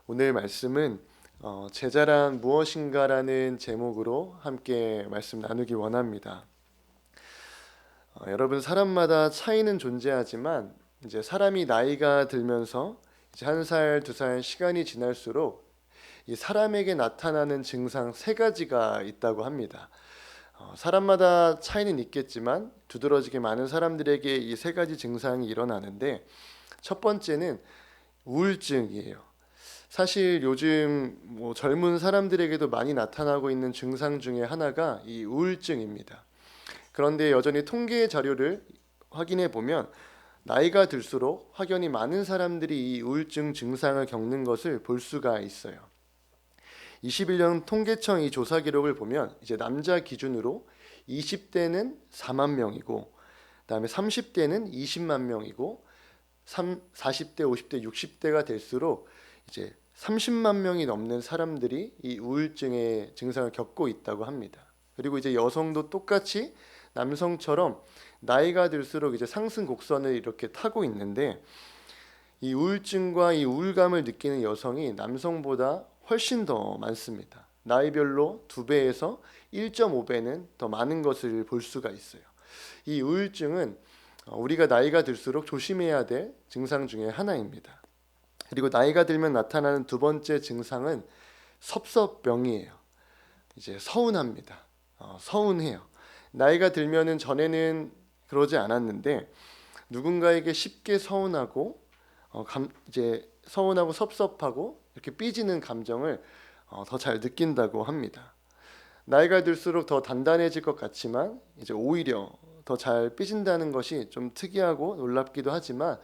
오늘 말씀은 제자란 무엇인가라는 제목으로 함께 말씀 나누기 원합니다. 여러분, 사람마다 차이는 존재하지만 이제 사람이 나이가 들면서 이제 한 살, 두 살 시간이 지날수록 이 사람에게 나타나는 증상 세 가지가 있다고 합니다. 사람마다 차이는 있겠지만 두드러지게 많은 사람들에게 이 세 가지 증상이 일어나는데, 첫 번째는 우울증이에요. 사실 요즘 젊은 사람들에게도 많이 나타나고 있는 증상 중에 하나가 이 우울증입니다. 그런데 여전히 통계 자료를 확인해 보면 나이가 들수록 확연히 많은 사람들이 이 우울증 증상을 겪는 것을 볼 수가 있어요. 21년 통계청 이 조사 기록을 보면 이제 남자 기준으로 20대는 4만 명이고, 그다음에 30대는 20만 명이고, 40대, 50대, 60대가 될수록 이제 30만 명이 넘는 사람들이 이 우울증의 증상을 겪고 있다고 합니다. 그리고 이제 여성도 똑같이 남성처럼 나이가 들수록 이제 상승 곡선을 이렇게 타고 있는데, 이 우울증과 이 우울감을 느끼는 여성이 남성보다 훨씬 더 많습니다. 나이별로 2배에서 1.5배는 더 많은 것을 볼 수가 있어요. 이 우울증은 우리가 나이가 들수록 조심해야 될 증상 중에 하나입니다. 그리고 나이가 들면 나타나는 두 번째 증상은 섭섭병이에요. 이제 서운합니다. 서운해요. 나이가 들면은 전에는 그러지 않았는데 누군가에게 쉽게 서운하고 이제 서운하고 섭섭하고 이렇게 삐지는 감정을 더 잘 느낀다고 합니다. 나이가 들수록 더 단단해질 것 같지만 이제 오히려 더 잘 삐진다는 것이 좀 특이하고 놀랍기도 하지만,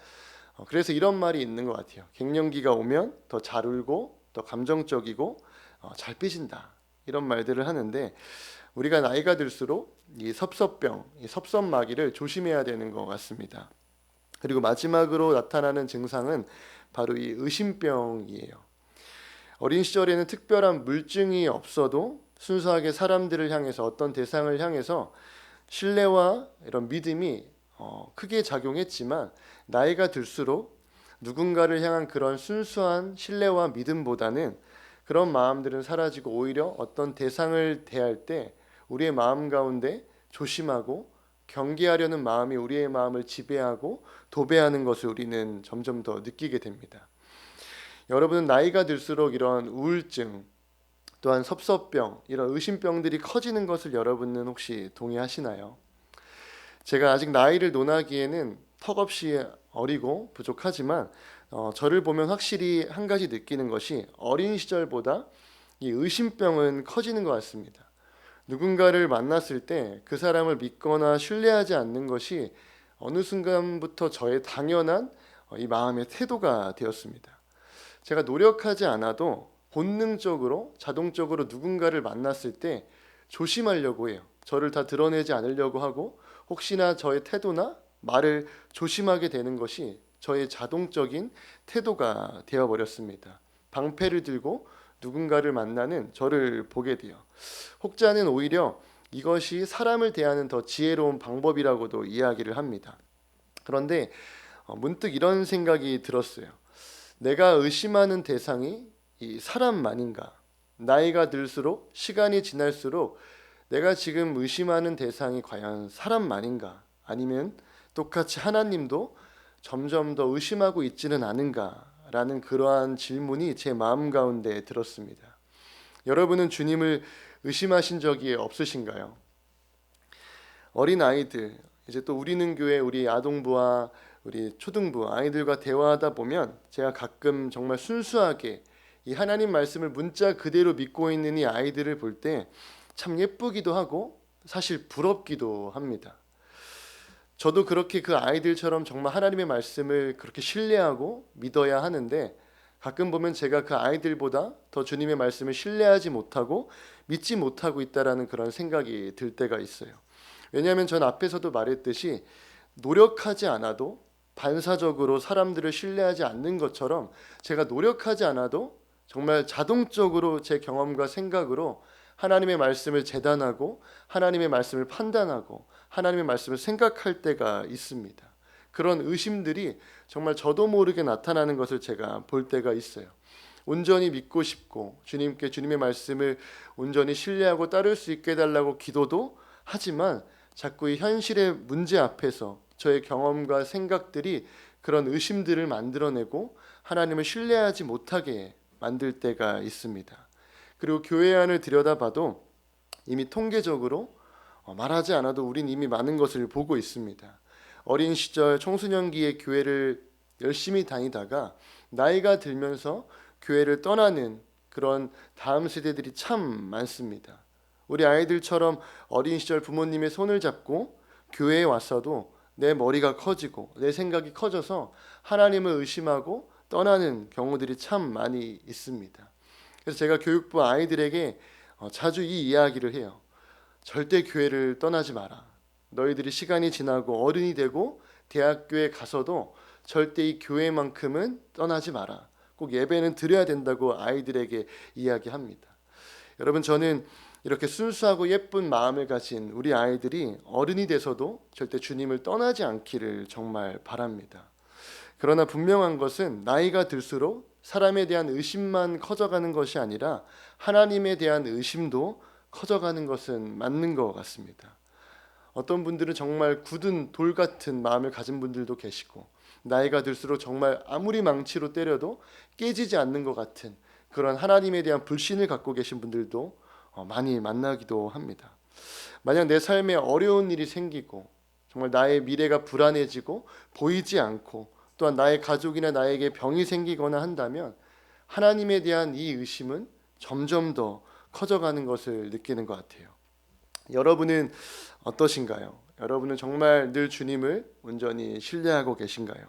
그래서 이런 말이 있는 것 같아요. 갱년기가 오면 더 잘 울고 더 감정적이고 잘 삐진다, 이런 말들을 하는데, 우리가 나이가 들수록 이 섭섭병, 이 섭섭마귀를 조심해야 되는 것 같습니다. 그리고 마지막으로 나타나는 증상은 바로 이 의심병이에요. 어린 시절에는 특별한 물증이 없어도 순수하게 사람들을 향해서, 어떤 대상을 향해서 신뢰와 이런 믿음이 크게 작용했지만, 나이가 들수록 누군가를 향한 그런 순수한 신뢰와 믿음보다는 그런 마음들은 사라지고 오히려 어떤 대상을 대할 때 우리의 마음 가운데 조심하고 경계하려는 마음이 우리의 마음을 지배하고 도배하는 것을 우리는 점점 더 느끼게 됩니다. 여러분은 나이가 들수록 이런 우울증, 또한 섭섭병, 이런 의심병들이 커지는 것을 여러분은 혹시 동의하시나요? 제가 아직 나이를 논하기에는 턱없이 어리고 부족하지만 저를 보면 확실히 한 가지 느끼는 것이, 어린 시절보다 이 의심병은 커지는 것 같습니다. 누군가를 만났을 때 그 사람을 믿거나 신뢰하지 않는 것이 어느 순간부터 저의 당연한 이 마음의 태도가 되었습니다. 제가 노력하지 않아도 본능적으로 자동적으로 누군가를 만났을 때 조심하려고 해요. 저를 다 드러내지 않으려고 하고, 혹시나 저의 태도나 말을 조심하게 되는 것이 저의 자동적인 태도가 되어버렸습니다. 방패를 들고 누군가를 만나는 저를 보게 돼요. 혹자는 오히려 이것이 사람을 대하는 더 지혜로운 방법이라고도 이야기를 합니다. 그런데 문득 이런 생각이 들었어요. 내가 의심하는 대상이 이 사람만인가? 나이가 들수록, 시간이 지날수록 내가 지금 의심하는 대상이 과연 사람만인가? 아니면 똑같이 하나님도 점점 더 의심하고 있지는 않은가? 라는 그러한 질문이 제 마음 가운데 들었습니다. 여러분은 주님을 의심하신 적이 없으신가요? 어린 아이들, 이제 또 우리는 교회 우리 아동부와 우리 초등부 아이들과 대화하다 보면 제가 가끔 정말 순수하게 이 하나님 말씀을 문자 그대로 믿고 있는 이 아이들을 볼 때 참 예쁘기도 하고 사실 부럽기도 합니다. 저도 그렇게 그 아이들처럼 정말 하나님의 말씀을 그렇게 신뢰하고 믿어야 하는데, 가끔 보면 제가 그 아이들보다 더 주님의 말씀을 신뢰하지 못하고 믿지 못하고 있다라는 그런 생각이 들 때가 있어요. 왜냐하면 전 앞에서도 말했듯이 노력하지 않아도 반사적으로 사람들을 신뢰하지 않는 것처럼, 제가 노력하지 않아도 정말 자동적으로 제 경험과 생각으로 하나님의 말씀을 재단하고 하나님의 말씀을 판단하고 하나님의 말씀을 생각할 때가 있습니다. 그런 의심들이 정말 저도 모르게 나타나는 것을 제가 볼 때가 있어요. 온전히 믿고 싶고 주님의 말씀을 온전히 신뢰하고 따를 수 있게 해달라고 기도도 하지만 자꾸 이 현실의 문제 앞에서 저의 경험과 생각들이 그런 의심들을 만들어내고 하나님을 신뢰하지 못하게 만들 때가 있습니다. 그리고 교회 안을 들여다봐도 이미 통계적으로 말하지 않아도 우린 이미 많은 것을 보고 있습니다. 어린 시절 청소년기에 교회를 열심히 다니다가 나이가 들면서 교회를 떠나는 그런 다음 세대들이 참 많습니다. 우리 아이들처럼 어린 시절 부모님의 손을 잡고 교회에 왔어도 내 머리가 커지고 내 생각이 커져서 하나님을 의심하고 떠나는 경우들이 참 많이 있습니다. 그래서 제가 교육부 아이들에게 자주 이 이야기를 해요. 절대 교회를 떠나지 마라. 너희들이 시간이 지나고 어른이 되고 대학교에 가서도 절대 이 교회만큼은 떠나지 마라. 꼭 예배는 드려야 된다고 아이들에게 이야기합니다. 여러분, 저는 이렇게 순수하고 예쁜 마음을 가진 우리 아이들이 어른이 돼서도 절대 주님을 떠나지 않기를 정말 바랍니다. 그러나 분명한 것은 나이가 들수록 사람에 대한 의심만 커져가는 것이 아니라 하나님에 대한 의심도 커져가는 것은 맞는 것 같습니다. 어떤 분들은 정말 굳은 돌 같은 마음을 가진 분들도 계시고 나이가 들수록 정말 아무리 망치로 때려도 깨지지 않는 것 같은 그런 하나님에 대한 불신을 갖고 계신 분들도 많이 만나기도 합니다. 만약 내 삶에 어려운 일이 생기고 정말 나의 미래가 불안해지고 보이지 않고 또한 나의 가족이나 나에게 병이 생기거나 한다면 하나님에 대한 이 의심은 점점 더 커져가는 것을 느끼는 것 같아요. 여러분은 어떠신가요? 여러분은 정말 늘 주님을 온전히 신뢰하고 계신가요?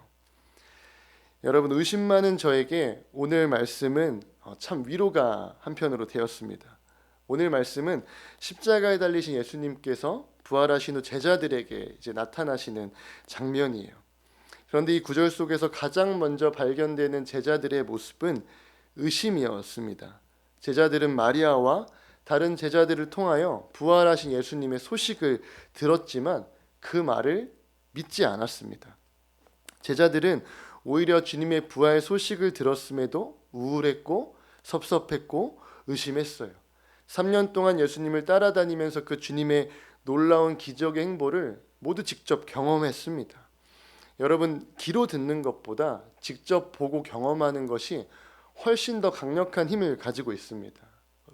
여러분, 의심 많은 저에게 오늘 말씀은 참 위로가 한편으로 되었습니다. 오늘 말씀은 십자가에 달리신 예수님께서 부활하신 후 제자들에게 이제 나타나시는 장면이에요. 그런데 이 구절 속에서 가장 먼저 발견되는 제자들의 모습은 의심이었습니다. 제자들은 마리아와 다른 제자들을 통하여 부활하신 예수님의 소식을 들었지만 그 말을 믿지 않았습니다. 제자들은 오히려 주님의 부활 소식을 들었음에도 우울했고 섭섭했고 의심했어요. 3년 동안 예수님을 따라다니면서 그 주님의 놀라운 기적의 행보를 모두 직접 경험했습니다. 여러분, 귀로 듣는 것보다 직접 보고 경험하는 것이 훨씬 더 강력한 힘을 가지고 있습니다.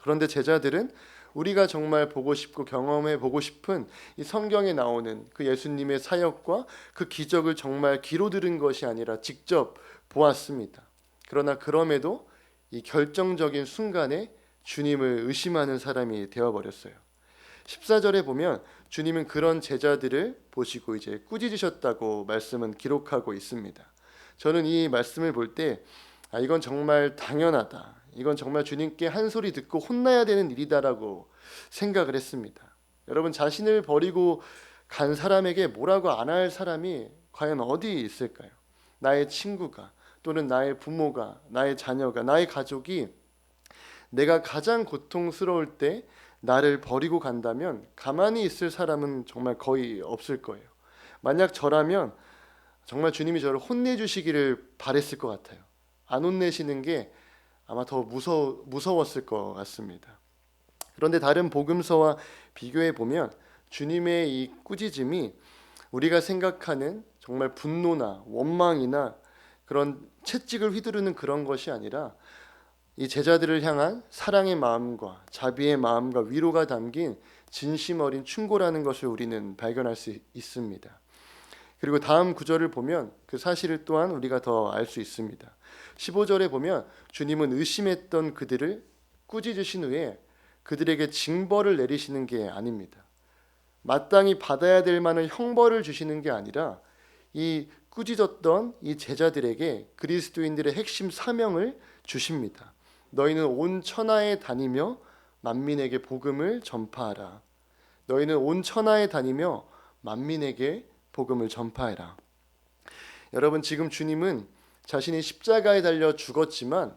그런데 제자들은 우리가 정말 보고 싶고 경험해 보고 싶은 이 성경에 나오는 그 예수님의 사역과 그 기적을 정말 귀로 들은 것이 아니라 직접 보았습니다. 그러나 그럼에도 이 결정적인 순간에 주님을 의심하는 사람이 되어버렸어요. 14절에 보면 주님은 그런 제자들을 보시고 이제 꾸짖으셨다고 말씀은 기록하고 있습니다. 저는 이 말씀을 볼 때 이건 정말 당연하다. 이건 정말 주님께 한 소리 듣고 혼나야 되는 일이다라고 생각을 했습니다. 여러분, 자신을 버리고 간 사람에게 뭐라고 안 할 사람이 과연 어디 있을까요? 나의 친구가 또는 나의 부모가, 나의 자녀가, 나의 가족이 내가 가장 고통스러울 때 나를 버리고 간다면 가만히 있을 사람은 정말 거의 없을 거예요. 만약 저라면 정말 주님이 저를 혼내주시기를 바랬을 것 같아요. 안 혼내시는 게 아마 더 무서웠을 것 같습니다. 그런데 다른 복음서와 비교해 보면 주님의 이 꾸짖음이 우리가 생각하는 정말 분노나 원망이나 그런 채찍을 휘두르는 그런 것이 아니라 이 제자들을 향한 사랑의 마음과 자비의 마음과 위로가 담긴 진심 어린 충고라는 것을 우리는 발견할 수 있습니다. 그리고 다음 구절을 보면 그 사실을 또한 우리가 더 알 수 있습니다. 15절에 보면 주님은 의심했던 그들을 꾸짖으신 후에 그들에게 징벌을 내리시는 게 아닙니다. 마땅히 받아야 될 만한 형벌을 주시는 게 아니라 이 꾸짖었던 이 제자들에게 그리스도인들의 핵심 사명을 주십니다. 너희는 온 천하에 다니며 만민에게 복음을 전파하라. 너희는 온 천하에 다니며 만민에게 복음을 전파해라. 여러분, 지금 주님은 자신이 십자가에 달려 죽었지만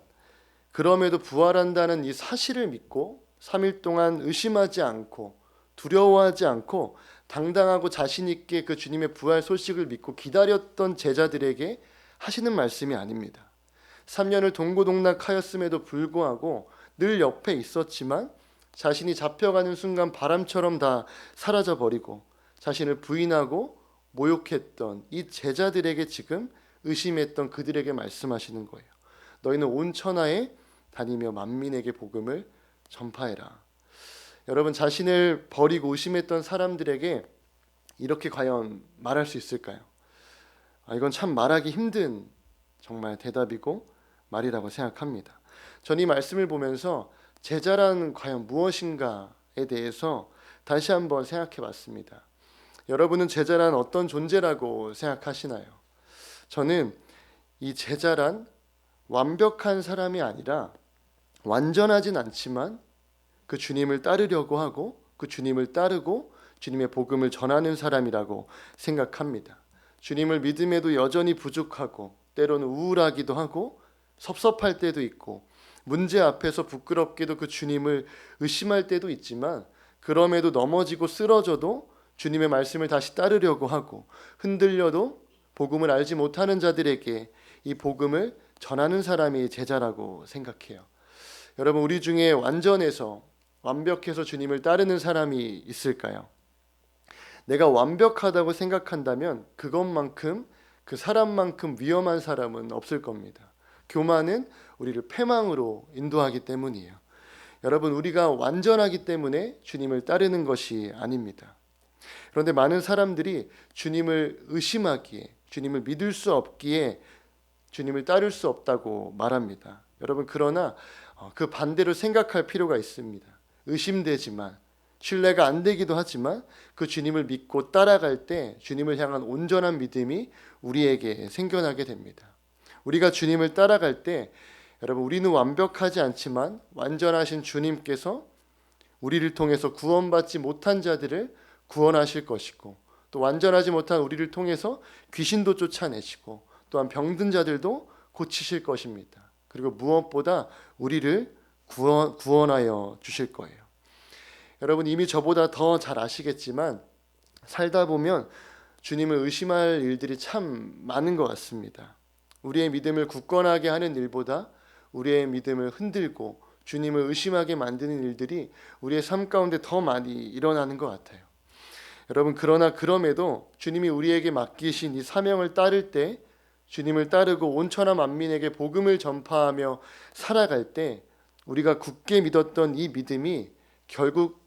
그럼에도 부활한다는 이 사실을 믿고 3일 동안 의심하지 않고 두려워하지 않고 당당하고 자신 있게 그 주님의 부활 소식을 믿고 기다렸던 제자들에게 하시는 말씀이 아닙니다. 3년을 동고동락하였음에도 불구하고 늘 옆에 있었지만 자신이 잡혀가는 순간 바람처럼 다 사라져 버리고 자신을 부인하고 모욕했던 이 제자들에게 지금 의심했던 그들에게 말씀하시는 거예요. 너희는 온 천하에 다니며 만민에게 복음을 전파해라. 여러분, 자신을 버리고 의심했던 사람들에게 이렇게 과연 말할 수 있을까요? 이건 참 말하기 힘든 정말 대답이고 말이라고 생각합니다. 전 이 말씀을 보면서 제자란 과연 무엇인가에 대해서 다시 한번 생각해 봤습니다. 여러분은 제자란 어떤 존재라고 생각하시나요? 저는 이 제자란 완벽한 사람이 아니라 완전하진 않지만 그 주님을 따르려고 하고 그 주님을 따르고 주님의 복음을 전하는 사람이라고 생각합니다. 주님을 믿음에도 여전히 부족하고 때로는 우울하기도 하고 섭섭할 때도 있고 문제 앞에서 부끄럽게도 그 주님을 의심할 때도 있지만 그럼에도 넘어지고 쓰러져도 주님의 말씀을 다시 따르려고 하고 흔들려도 복음을 알지 못하는 자들에게 이 복음을 전하는 사람이 제자라고 생각해요. 여러분, 우리 중에 완벽해서 주님을 따르는 사람이 있을까요? 내가 완벽하다고 생각한다면 그것만큼 그 사람만큼 위험한 사람은 없을 겁니다. 교만은 우리를 패망으로 인도하기 때문이에요. 여러분, 우리가 완전하기 때문에 주님을 따르는 것이 아닙니다. 그런데 많은 사람들이 주님을 의심하기에, 주님을 믿을 수 없기에 주님을 따를 수 없다고 말합니다. 여러분, 그러나 그 반대로 생각할 필요가 있습니다. 의심되지만 신뢰가 안 되기도 하지만 그 주님을 믿고 따라갈 때 주님을 향한 온전한 믿음이 우리에게 생겨나게 됩니다. 우리가 주님을 따라갈 때 여러분, 우리는 완벽하지 않지만 완전하신 주님께서 우리를 통해서 구원받지 못한 자들을 구원하실 것이고 또 완전하지 못한 우리를 통해서 귀신도 쫓아내시고 또한 병든 자들도 고치실 것입니다. 그리고 무엇보다 우리를 구원하여 주실 거예요. 여러분, 이미 저보다 더 잘 아시겠지만 살다 보면 주님을 의심할 일들이 참 많은 것 같습니다. 우리의 믿음을 굳건하게 하는 일보다 우리의 믿음을 흔들고 주님을 의심하게 만드는 일들이 우리의 삶 가운데 더 많이 일어나는 것 같아요. 여러분, 그러나 그럼에도 주님이 우리에게 맡기신 이 사명을 따를 때 주님을 따르고 온 천하 만민에게 복음을 전파하며 살아갈 때 우리가 굳게 믿었던 이 믿음이 결국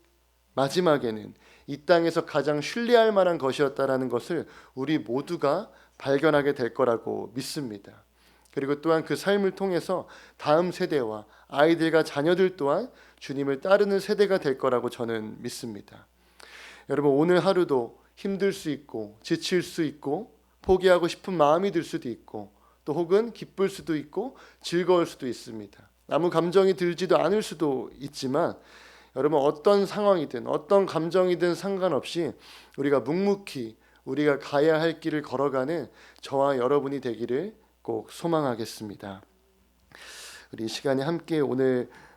마지막에는 이 땅에서 가장 신뢰할 만한 것이었다라는 것을 우리 모두가 발견하게 될 거라고 믿습니다. 그리고 또한 그 삶을 통해서 다음 세대와 아이들과 자녀들 또한 주님을 따르는 세대가 될 거라고 저는 믿습니다. 여러분, 오늘 하루도 힘들 수 있고 지칠 수 있고 포기하고 싶은 마음이 들 수도 있고 또 혹은 기쁠 수도 있고 즐거울 수도 있습니다. 아무 감정이 들지도 않을 수도 있지만 여러분, 어떤 상황이든 어떤 감정이든 상관없이 우리가 묵묵히 우리가 가야 할 길을 걸어가는 저와 여러분이 되기를 꼭 소망하겠습니다. 우리 이 시간에 함께 오늘